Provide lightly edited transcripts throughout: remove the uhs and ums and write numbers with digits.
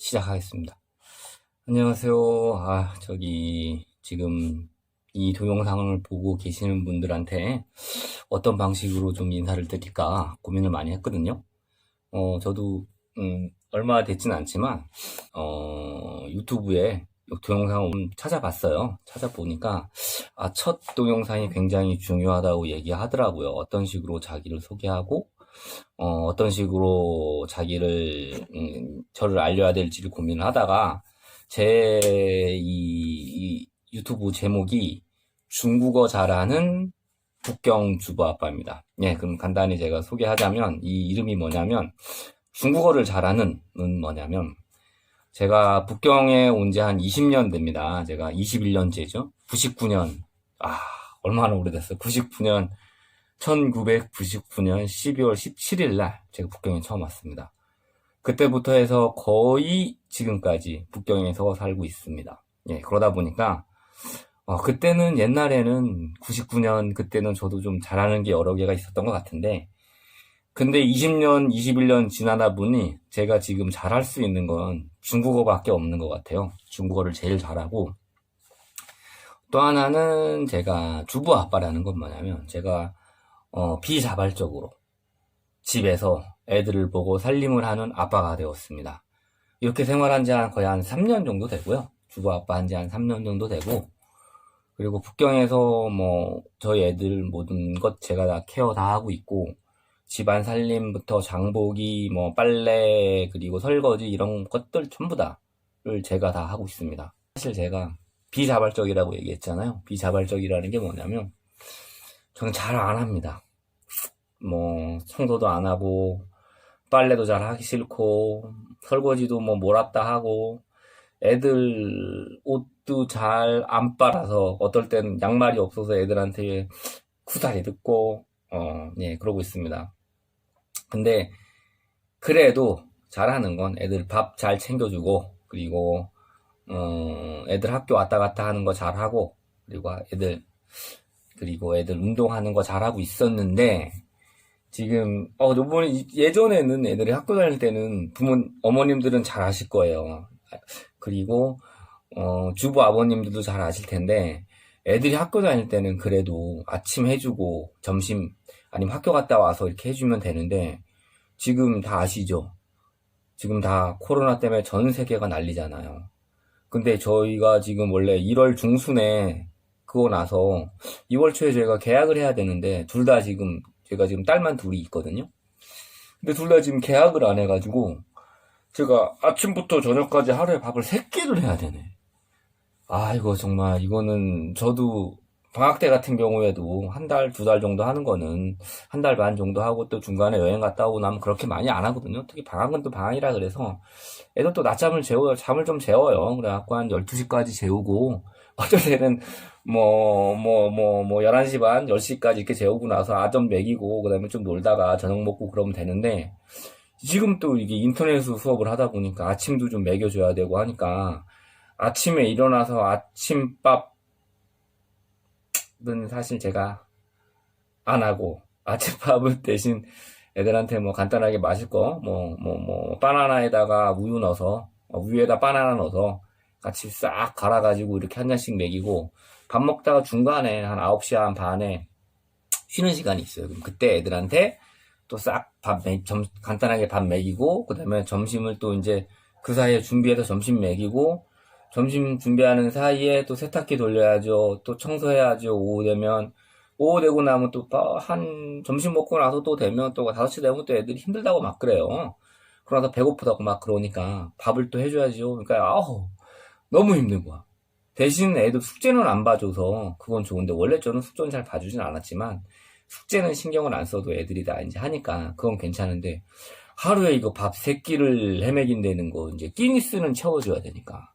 시작하겠습니다. 안녕하세요. 지금 이 동영상을 보고 계시는 분들한테 어떤 방식으로 좀 인사를 드릴까 고민을 많이 했거든요. 저도, 얼마 됐진 않지만, 유튜브에 동영상을 찾아봤어요. 찾아보니까, 첫 동영상이 굉장히 중요하다고 얘기하더라고요. 어떤 식으로 자기를 소개하고, 어떤 식으로 저를 알려야 될지를 고민을 하다가, 이 유튜브 제목이 중국어 잘하는 북경 주부 아빠입니다. 예, 그럼 간단히 제가 소개하자면, 이 이름이 뭐냐면, 중국어를 잘하는 은 뭐냐면, 제가 북경에 온 지 한 20년 됩니다. 제가 21년째죠. 99년, 얼마나 오래됐어요. 1999년 12월 17일 날 제가 북경에 처음 왔습니다. 그때부터 해서 거의 지금까지 북경에서 살고 있습니다. 예, 그러다 보니까 그때는 옛날에는 99년 그때는 저도 좀 잘하는 게 여러 개가 있었던 것 같은데, 근데 20년, 21년 지나다 보니 제가 지금 잘할 수 있는 건 중국어밖에 없는 것 같아요. 중국어를 제일 잘하고, 또 하나는 제가 주부 아빠라는 건 뭐냐면, 제가 비자발적으로 집에서 애들을 보고 살림을 하는 아빠가 되었습니다. 이렇게 생활한 지 거의 한 3년 정도 되고요. 주부 아빠 한 지 한 3년 정도 되고, 그리고 북경에서 저희 애들 모든 것 제가 다 케어 다 하고 있고, 집안 살림부터 장보기, 빨래, 그리고 설거지 이런 것들 전부 다를 제가 다 하고 있습니다. 사실 제가 비자발적이라고 얘기했잖아요. 비자발적이라는 게 뭐냐면, 저는 잘 안 합니다. 청소도 안 하고, 빨래도 잘 하기 싫고, 설거지도 몰았다 하고, 애들 옷도 잘 안 빨아서, 어떨 땐 양말이 없어서 애들한테 쿠사리 듣고, 그러고 있습니다. 근데, 그래도 잘하는 건 애들 밥 잘 챙겨주고, 그리고, 애들 학교 왔다 갔다 하는 거 잘하고, 그리고 애들 운동하는 거 잘하고 있었는데, 지금, 예전에는 애들이 학교 다닐 때는 어머님들은 잘 아실 거예요. 그리고, 주부 아버님들도 잘 아실 텐데, 애들이 학교 다닐 때는 그래도 아침 해주고, 점심, 아니면 학교 갔다 와서 이렇게 해주면 되는데, 지금 다 아시죠? 지금 다 코로나 때문에 전 세계가 난리잖아요. 근데 저희가 지금 원래 1월 중순에 그거 나서 2월 초에 저희가 계약을 해야 되는데, 제가 지금 딸만 둘이 있거든요. 근데 둘 다 지금 계약을 안 해가지고, 제가 아침부터 저녁까지 하루에 밥을 3끼를 해야 되네. 이거는 저도 방학 때 같은 경우에도 한 달, 2달 정도 하는 거는 한 달 반 정도 하고 또 중간에 여행 갔다 오고 나면 그렇게 많이 안 하거든요. 특히 방학은 또 방학이라 그래서 애들 또 낮잠을 잠을 좀 재워요. 그래갖고 한 12시까지 재우고, 어쩔 때는 11시 반, 10시까지 이렇게 재우고 나서 아점 먹이고, 그 다음에 좀 놀다가 저녁 먹고 그러면 되는데, 지금 또 이게 인터넷으로 수업을 하다 보니까 아침도 좀 먹여줘야 되고 하니까, 아침에 일어나서 아침밥은 사실 제가 안 하고, 아침밥을 대신 애들한테 간단하게 마실 거, 바나나에다가 우유에다 바나나 넣어서 같이 싹 갈아가지고 이렇게 한 잔씩 먹이고, 밥 먹다가 중간에 한 9시 한 반에 쉬는 시간이 있어요. 그럼 그때 애들한테 또 간단하게 밥 먹이고, 그 다음에 점심을 또 이제 그 사이에 준비해서 점심 먹이고, 점심 준비하는 사이에 또 세탁기 돌려야죠. 또 청소해야죠. 오후 되고 나면 또 점심 먹고 나서 또 되면 또 5시 되면 또 애들이 힘들다고 막 그래요. 그러다 배고프다고 막 그러니까 밥을 또 해줘야죠. 그러니까 너무 힘든 거야. 대신 애들 숙제는 안 봐줘서 그건 좋은데, 원래 저는 숙제는 잘 봐주진 않았지만 숙제는 신경을 안 써도 애들이 다 이제 하니까 그건 괜찮은데, 하루에 이거 밥 3끼를 헤매긴다는 거, 이제 끼니스는 채워줘야 되니까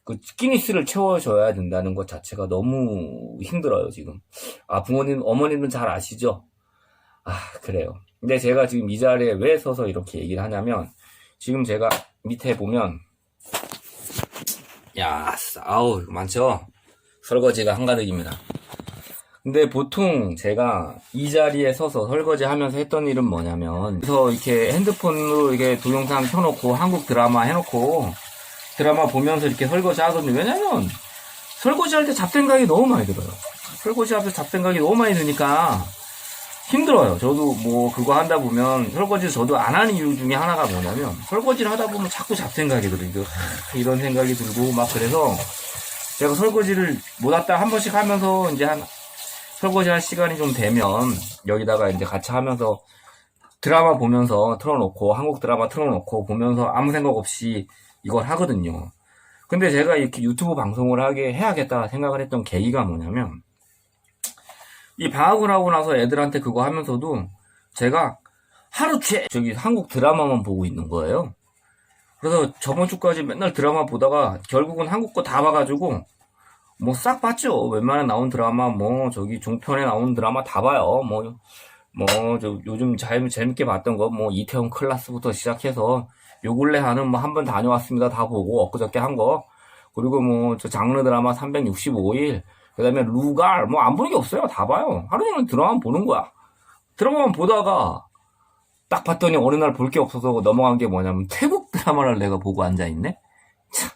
그 끼니스를 채워줘야 된다는 것 자체가 너무 힘들어요 지금. 어머님은 잘 아시죠? 그래요. 근데 제가 지금 이 자리에 왜 서서 이렇게 얘기를 하냐면, 지금 제가 밑에 보면, 이거 많죠? 설거지가 한가득입니다. 근데 보통 제가 이 자리에 서서 설거지 하면서 했던 일은 뭐냐면, 그래서 이렇게 핸드폰으로 이렇게 동영상 켜놓고 한국 드라마 해놓고 드라마 보면서 이렇게 설거지 하거든요. 왜냐면 설거지할 때 잡생각이 너무 많이 들어요. 설거지할 때 잡생각이 너무 많이 드니까 힘들어요. 저도 뭐 그거 한다 보면 설거지 저도 안 하는 이유 중에 하나가 뭐냐면 설거지를 하다 보면 자꾸 잡생각이 들어요. 이런 생각이 들고 막 그래서 제가 설거지를 못 왔다 한 번씩 하면서 이제 설거지 할 시간이 좀 되면 여기다가 이제 같이 하면서 드라마 보면서 틀어놓고 한국 드라마 틀어놓고 보면서 아무 생각 없이 이걸 하거든요. 근데 제가 이렇게 유튜브 방송을 해야겠다 생각을 했던 계기가 뭐냐면 이 방학을 하고 나서 애들한테 그거 하면서도 제가 하루 저기 한국 드라마만 보고 있는 거예요. 그래서 저번 주까지 맨날 드라마 보다가 결국은 한국 거 다 봐가지고 뭐 싹 봤죠. 웬만한 나온 드라마 뭐 저기 종편에 나온 드라마 다 봐요. 저 요즘 재밌게 봤던 거 뭐 이태원 클라스부터 시작해서 요 근래 하는 뭐 한 번 다녀왔습니다 다 보고 엊그저께 한 거 그리고 뭐 저 장르 드라마 365일 그 다음에 루갈 뭐 안 보는 게 없어요. 다 봐요. 하루 종일 드라마만 보는 거야. 드라마만 보다가 딱 봤더니 어느 날 볼 게 없어서 넘어간 게 뭐냐면 태국 드라마를 내가 보고 앉아있네. 참,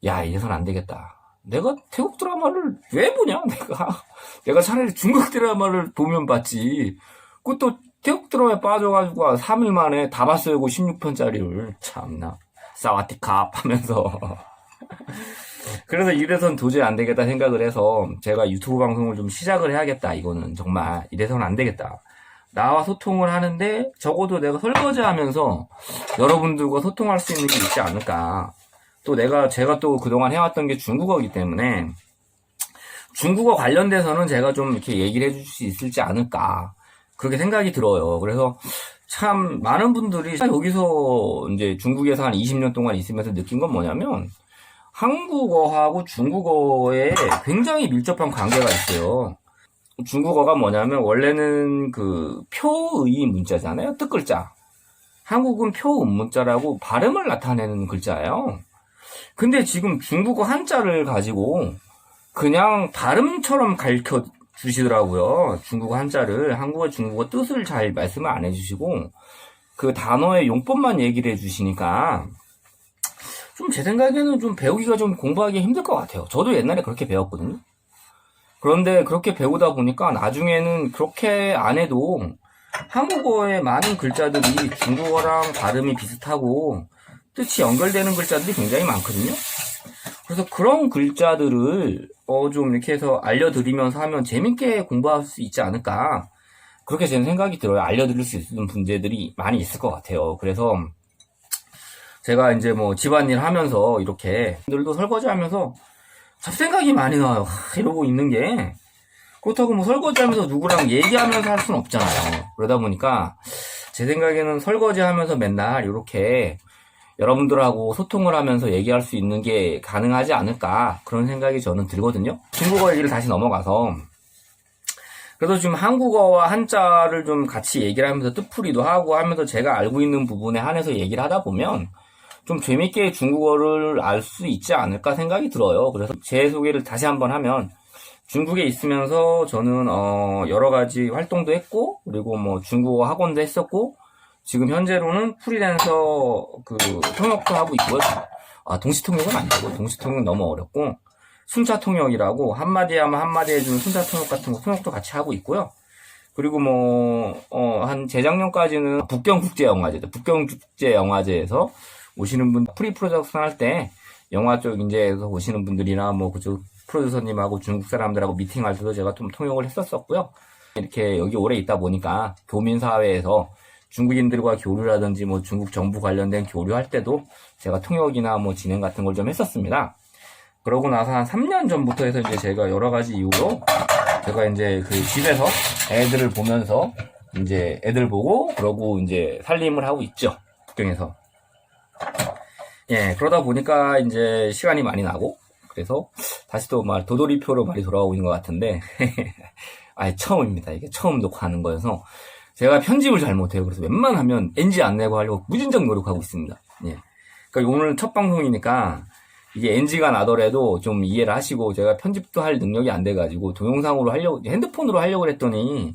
야 이래선 안 되겠다. 내가 태국 드라마를 왜 보냐? 내가 차라리 중국 드라마를 보면 봤지. 그것도 태국 드라마에 빠져가지고 3일 만에 다 봤어요. 그 16편짜리를. 참나. 사와디캅 하면서. 그래서 이래선 도저히 안 되겠다 생각을 해서 제가 유튜브 방송을 좀 시작을 해야겠다. 이거는 정말 이래선 안 되겠다. 나와 소통을 하는데 적어도 내가 설거지 하면서 여러분들과 소통할 수 있는 게 있지 않을까. 또 제가 또 그동안 해왔던 게 중국어이기 때문에 중국어 관련돼서는 제가 좀 이렇게 얘기를 해줄 수 있을지 않을까. 그렇게 생각이 들어요. 그래서 참 많은 분들이 여기서 이제 중국에서 한 20년 동안 있으면서 느낀 건 뭐냐면 한국어하고 중국어에 굉장히 밀접한 관계가 있어요. 중국어가 뭐냐면 원래는 그 표의 문자잖아요. 뜻글자. 한국은 표음문자라고 발음을 나타내는 글자예요. 근데 지금 중국어 한자를 가지고 그냥 발음처럼 가르쳐 주시더라고요. 중국어 한자를. 한국어 중국어 뜻을 잘 말씀을 안 해주시고 그 단어의 용법만 얘기를 해주시니까 좀 제 생각에는 좀 배우기가 좀 공부하기 힘들 것 같아요. 저도 옛날에 그렇게 배웠거든요. 그런데 그렇게 배우다 보니까 나중에는 그렇게 안 해도 한국어의 많은 글자들이 중국어랑 발음이 비슷하고 뜻이 연결되는 글자들이 굉장히 많거든요. 그래서 그런 글자들을 좀 이렇게 해서 알려드리면서 하면 재밌게 공부할 수 있지 않을까. 그렇게 저는 생각이 들어요. 알려드릴 수 있는 문제들이 많이 있을 것 같아요. 그래서 제가 이제 뭐 집안일 하면서 이렇게 들도 설거지 하면서 잡생각이 많이 나와요. 이러고 있는 게. 그렇다고 뭐 설거지 하면서 누구랑 얘기하면서 할 수는 없잖아요. 그러다 보니까 제 생각에는 설거지 하면서 맨날 이렇게 여러분들하고 소통을 하면서 얘기할 수 있는 게 가능하지 않을까 그런 생각이 저는 들거든요. 중국어 얘기를 다시 넘어가서 그래서 지금 한국어와 한자를 좀 같이 얘기를 하면서 뜻풀이도 하고 하면서 제가 알고 있는 부분에 한해서 얘기를 하다 보면 좀 재밌게 중국어를 알 수 있지 않을까 생각이 들어요. 그래서 제 소개를 다시 한번 하면 중국에 있으면서 저는 여러 가지 활동도 했고 그리고 뭐 중국어 학원도 했었고 지금 현재로는 프리랜서 통역도 하고 있고요. 동시 통역은 안 되고 동시 통역 너무 어렵고 순차 통역이라고 한마디 하면 한마디 해주는 순차 통역 같은 거 통역도 같이 하고 있고요. 그리고 한 재작년까지는 북경국제영화제에서 오시는 분 프리 프로덕션 할 때 영화 쪽 이제에서 오시는 분들이나 뭐 그쪽 프로듀서님하고 중국 사람들하고 미팅할 때도 제가 좀 통역을 했었었고요. 이렇게 여기 오래 있다 보니까 교민사회에서 중국인들과 교류라든지 뭐 중국 정부 관련된 교류할 때도 제가 통역이나 뭐 진행 같은 걸 좀 했었습니다. 그러고 나서 한 3년 전부터 해서 이제 제가 여러 가지 이유로 제가 이제 그 집에서 애들을 보면서 이제 애들 보고 그러고 이제 살림을 하고 있죠. 북경에서. 예, 그러다 보니까 이제 시간이 많이 나고 그래서 다시 또 도돌이표로 많이 돌아오고 있는 것 같은데 처음입니다. 이게 처음 녹화하는 거여서 제가 편집을 잘 못해요. 그래서 웬만하면 NG 안 내고 하려고 무진장 노력하고 있습니다. 예. 그러니까 오늘 첫 방송이니까 이게 NG가 나더라도 좀 이해를 하시고 제가 편집도 할 능력이 안 돼가지고 동영상으로 하려고 핸드폰으로 하려고 했더니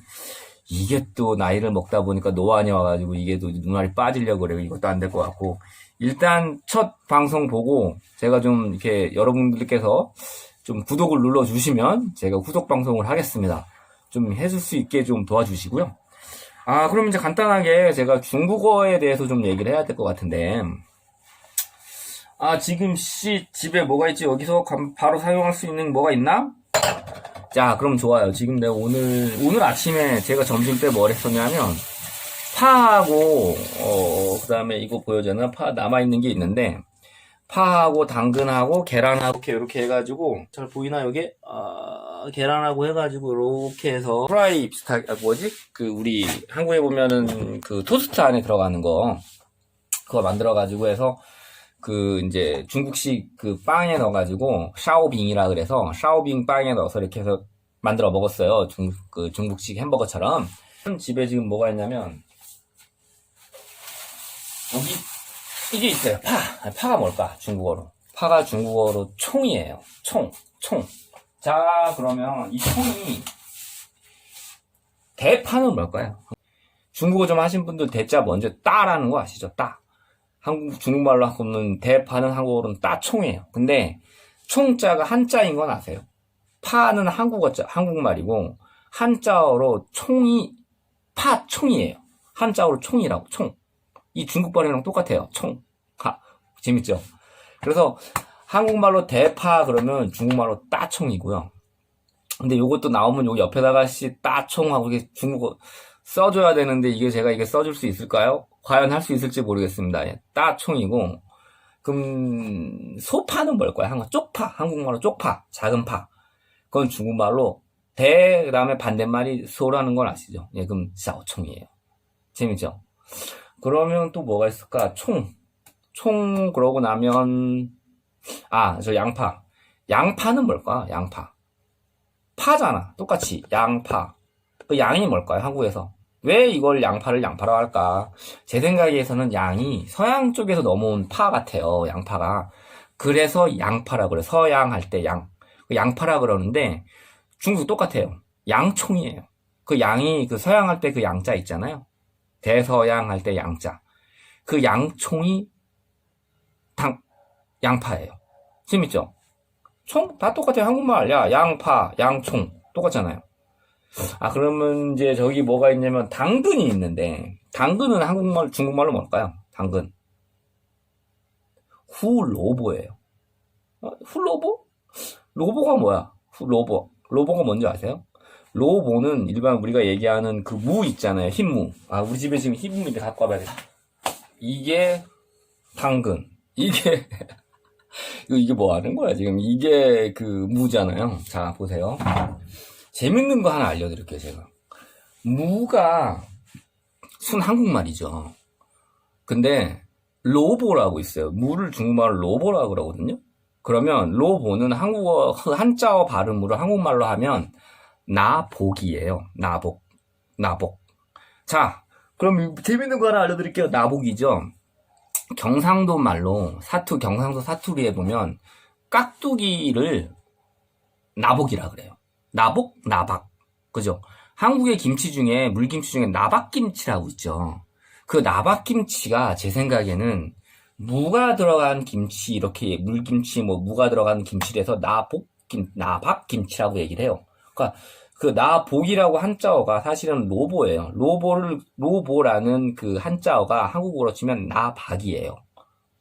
이게 또 나이를 먹다 보니까 노안이 와가지고 이게 또 눈알이 빠지려고 그래요. 이것도 안 될 것 같고. 일단 첫 방송 보고 제가 좀 이렇게 여러분들께서 좀 구독을 눌러주시면 제가 후속 방송을 하겠습니다. 좀 해줄 수 있게 좀 도와주시고요. 그럼 이제 간단하게 제가 중국어에 대해서 좀 얘기를 해야 될 것 같은데, 지금 집에 뭐가 있지? 여기서 바로 사용할 수 있는 뭐가 있나? 자, 그럼 좋아요. 지금 내가 오늘 아침에 제가 점심 때 뭘 했었냐면, 파하고, 그 다음에 이거 보여주나? 파 남아있는 게 있는데, 파하고 당근하고 계란하고 이렇게 해가지고, 잘 보이나, 여기? 계란하고 해가지고, 이렇게 해서, 프라이 비슷하게, 우리 한국에 보면은 그 토스트 안에 들어가는 거, 그거 만들어가지고 해서, 이제 중국식 그 빵에 넣어가지고 샤오빙이라 그래서 샤오빙 빵에 넣어서 이렇게 해서 만들어 먹었어요. 중국식 햄버거처럼. 집에 지금 뭐가 있냐면 여기 이게 있어요. 파가 뭘까? 중국어로. 파가 중국어로 총이에요. 총. 자, 그러면 이 총이 대파는 뭘까요? 중국어 좀 하신 분들 대자 먼저 따라는 거 아시죠? 따. 중국말로 하고는 대파는 한국어로는 따총이에요. 근데 총자가 한자인 건 아세요? 파는 한국말이고 한자어로 총이 파총이에요. 한자어로 총이라고 총. 이 중국말이랑 똑같아요. 총. 재밌죠? 그래서 한국말로 대파 그러면 중국말로 따총이고요. 근데 요것도 나오면 요 옆에다가 따총하고 이게 중국어 써줘야 되는데 제가 이게 써줄 수 있을까요? 과연 할 수 있을지 모르겠습니다. 따총이고, 그럼 소파는 뭘까요? 쪽파, 한국말로 쪽파, 작은 파. 그건 중국말로 그 다음에 반대말이 소라는 걸 아시죠? 예, 그럼 샤오총이에요. 재밌죠? 그러면 또 뭐가 있을까? 총 그러고 나면 저 양파. 양파는 뭘까? 양파. 파잖아. 똑같이 양파. 그 양이 뭘까요? 한국에서. 왜 이걸 양파라고 할까? 제 생각에서는 양이 서양 쪽에서 넘어온 파 같아요. 양파가. 그래서 양파라 그래요. 서양 할 때 양파라 그러는데 중국 똑같아요. 양총이에요. 그 양이 서양 할 때 그 양자 있잖아요. 대서양 할 때 양자. 그 양총이 양파예요. 재밌죠? 총 다 똑같아요. 한국말. 양파, 양총 똑같잖아요. 그러면 이제 저기 뭐가 있냐면 당근이 있는데 당근은 중국말로 뭘까요? 당근. 후로보예요. 후로보? 로보가 뭐야? 로보가 뭔지 아세요? 로보는 일반 우리가 얘기하는 그 무 있잖아요. 흰무. 우리 집에 지금 흰무인데 갖고 와봐야겠다. 이게 당근. 이게 뭐 하는 거야 지금? 이게 그 무잖아요. 자, 보세요. 재밌는 거 하나 알려드릴게요, 제가. 무가 순 한국말이죠. 근데 로보라고 있어요. 무를 중국말로 로보라고 그러거든요. 그러면 로보는 한자어 발음으로 한국말로 하면 나복이에요. 나복. 자, 그럼 재밌는 거 하나 알려드릴게요. 나복이죠. 경상도 말로 경상도 사투리에 보면 깍두기를 나복이라 그래요. 나복, 나박. 그죠? 한국의 물김치 중에 나박김치라고 있죠. 그 나박김치가 제 생각에는 무가 들어간 김치, 이렇게 물김치, 무가 들어간 김치를 해서 나박김치라고 얘기를 해요. 그러니까 그 나복이라고 한자어가 사실은 로보예요. 로보라는 그 한자어가 한국어로 치면 나박이에요.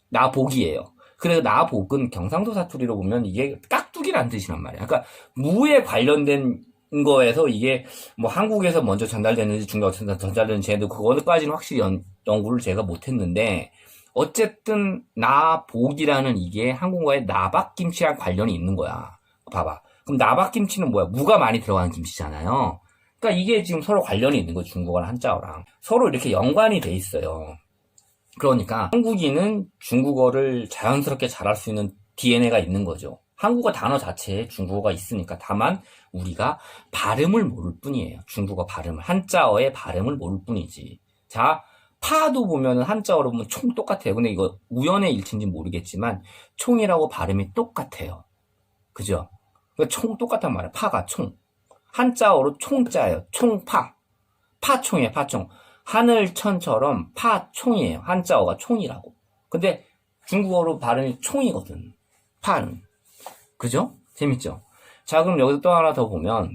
나복이에요. 그래서 나복은 경상도 사투리로 보면 이게 깍두기라는 뜻이란 말이야. 그러니까 무에 관련된 거에서 이게 한국에서 먼저 전달되는지 중국에서 전달되는지 그거까지는 확실히 연구를 제가 못했는데 어쨌든 나복이라는 이게 한국어에 나박김치랑 관련이 있는 거야. 봐봐. 그럼 나박김치는 뭐야? 무가 많이 들어가는 김치잖아요. 그러니까 이게 지금 서로 관련이 있는 거예요. 중국어랑 한자어랑. 서로 이렇게 연관이 돼 있어요. 그러니까 한국인은 중국어를 자연스럽게 잘할 수 있는 DNA가 있는 거죠. 한국어 단어 자체에 중국어가 있으니까. 다만 우리가 발음을 모를 뿐이에요. 중국어 발음을. 한자어의 발음을 모를 뿐이지. 자, 파도 보면은 한자어로 보면 총 똑같아요. 근데 이거 우연의 일치인지 모르겠지만 총이라고 발음이 똑같아요. 그죠? 총 똑같단 말이에요. 파가 총. 한자어로 총자예요. 총파. 파총이에요, 파총. 하늘천처럼 파총이에요. 한자어가 총이라고. 근데 중국어로 발음이 총이거든. 파는. 그죠? 재밌죠? 자, 그럼 여기서 또 하나 더 보면,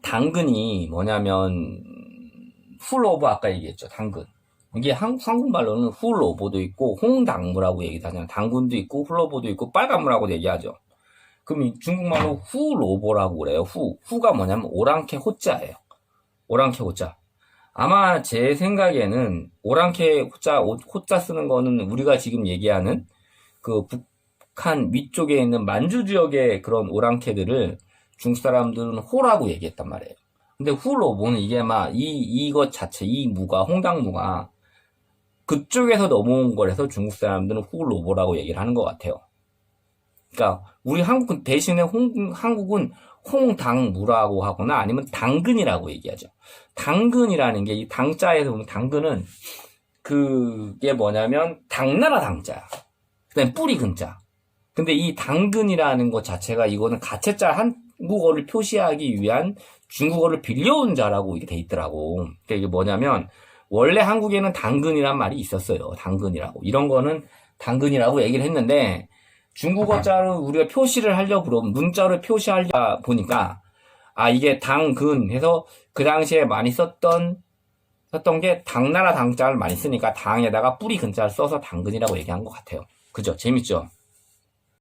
당근이 뭐냐면, 훌로브 아까 얘기했죠, 당근. 이게 한국말로는 훌로보도 있고, 홍당무라고 얘기하잖아요. 당근도 있고, 훌로보도 있고, 빨간무라고 얘기하죠. 그럼 중국말로 후로보라고 그래요. 후가 뭐냐면 오랑캐 호자예요. 오랑캐 호자. 아마 제 생각에는 오랑캐 호자 쓰는 거는 우리가 지금 얘기하는 그 북한 위쪽에 있는 만주 지역의 그런 오랑캐들을 중국 사람들은 호라고 얘기했단 말이에요. 근데 후로보는 이게 막 이것 자체, 이 무가, 홍당무가 그쪽에서 넘어온 거라서 중국 사람들은 후로보라고 얘기를 하는 것 같아요. 그러니까 우리 한국 대신에 한국은 홍당무라고 하거나 아니면 당근이라고 얘기하죠. 당근이라는 게 이 당자에서 보면 당근은 그게 뭐냐면 당나라 당자야. 그다음에 뿌리 근자. 근데 이 당근이라는 것 자체가 이거는 가채자 한국어를 표시하기 위한 중국어를 빌려온 자라고 이게 돼 있더라고. 그러니까 이게 뭐냐면 원래 한국에는 당근이란 말이 있었어요. 당근이라고. 이런 거는 당근이라고 얘기를 했는데 중국어자로 우리가 표시를 하려고 그러면 문자로 표시하려 보니까 이게 당근 해서 그 당시에 많이 썼던 게 당나라 당자를 많이 쓰니까 당에다가 뿌리 근자를 써서 당근이라고 얘기한 것 같아요. 그죠? 재밌죠?